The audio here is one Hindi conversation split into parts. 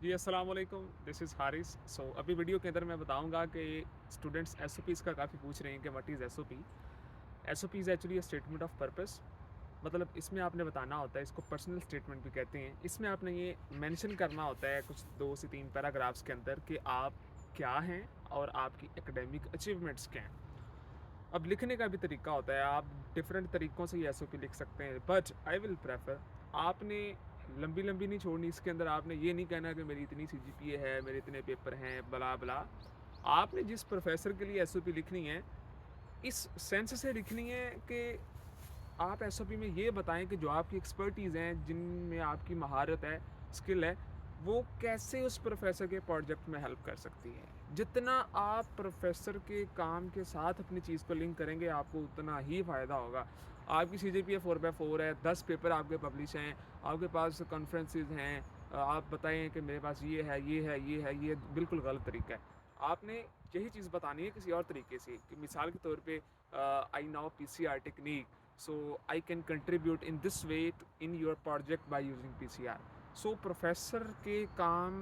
जी, अस्सलाम वालेकुम, दिस इज़ हारिस। सो अभी वीडियो के अंदर मैं बताऊंगा कि स्टूडेंट्स एसओपीज़ का काफ़ी पूछ रहे हैं कि what is SOP. SOP is actually a statement of purpose. मतलब इसमें आपने बताना होता है, इसको पर्सनल स्टेटमेंट भी कहते हैं। इसमें आपने ये मेंशन करना होता है कुछ 2 से 3 पैराग्राफ्स के अंदर कि आप क्या हैं और आपकी एकेडमिक अचीवमेंट्स क्या हैं। अब लिखने का भी तरीका होता है, आप डिफरेंट तरीक़ों से ये एसओपी लिख सकते हैं, बट आई विल प्रेफ़र आपने लंबी-लंबी नहीं छोड़नी इसके अंदर। आपने ये नहीं कहना कि मेरी इतनी सीजीपीए है, मेरे इतने पेपर हैं, ब्ला-ब्ला। आपने जिस प्रोफ़ेसर के लिए एसओपी लिखनी है, इस सेंस से लिखनी है कि आप एसओपी में ये बताएँ कि जो आपकी एक्सपर्टीज़ हैं, जिनमें आपकी महारत है, स्किल है, वो कैसे उस प्रोफ़ेसर के प्रोजेक्ट में हेल्प कर सकती है। जितना आप प्रोफ़ेसर के काम के साथ अपनी चीज़ को लिंक करेंगे, आपको उतना ही फ़ायदा होगा। आपकी सीजीपीए 4/4 है, 10 पेपर आपके पब्लिश हैं, आपके पास कॉन्फ्रेंसेस हैं, आप बताएँ कि मेरे पास ये है, ये है, ये है, ये बिल्कुल गलत तरीका है। आपने यही चीज़ बतानी है किसी और तरीके से कि मिसाल के तौर पे I know PCR technique, so I can contribute in this way in your project by using PCR. So professor के काम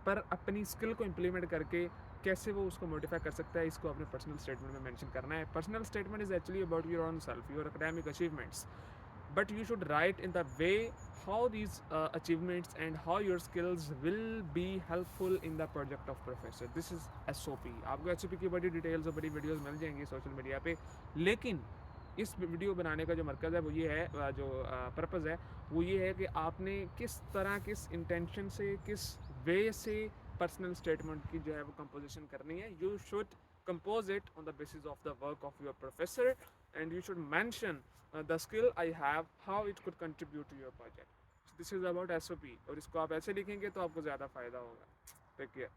पर अपनी स्किल को इम्प्लीमेंट करके कैसे वो उसको मॉडिफाई कर सकता है, इसको अपने पर्सनल स्टेटमेंट में मेंशन करना है। Personal statement is actually about your own self, your academic achievements, but you should write in the way how these achievements and how your skills will be helpful in the project of professor. This is SOP. आपको SOP की बड़ी डिटेल्स और बड़ी वीडियोस मिल जाएंगी सोशल मीडिया पे। लेकिन इस वीडियो बनाने का जो मरकज़ है वो ये है, जो पर्पज़ है वो ये है कि आपने किस तरह, किस इंटेंशन से, किस वे से पर्सनल स्टेटमेंट की जो है वो कंपोजिशन करनी है। You should compose it on the basis of the work of your professor, and you should mention the skill I have, how it could contribute to your project. So this is about SOP, और इसको आप ऐसे लिखेंगे तो आपको ज़्यादा फ़ायदा होगा। Take care.